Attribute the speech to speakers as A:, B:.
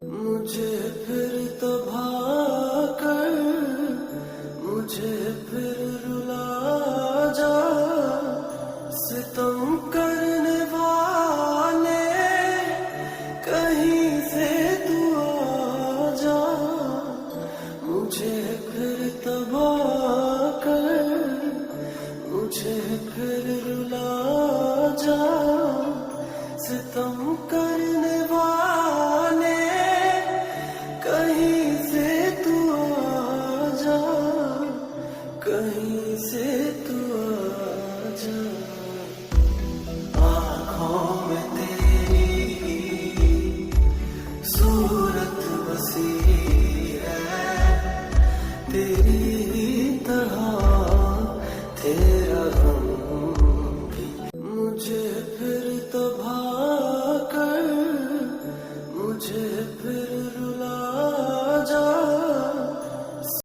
A: मुझे फिर तबाह कर, मुझे फिर रुला जा, सितम करने वाले कहीं से तू आ जा। मुझे फिर तबाह कर, मुझे फिर रुला जा, सितम करने वाले कहीं से तू आ जा, कहीं से तू आ जा। आँखों में तेरी सूरत बसी है, तेरी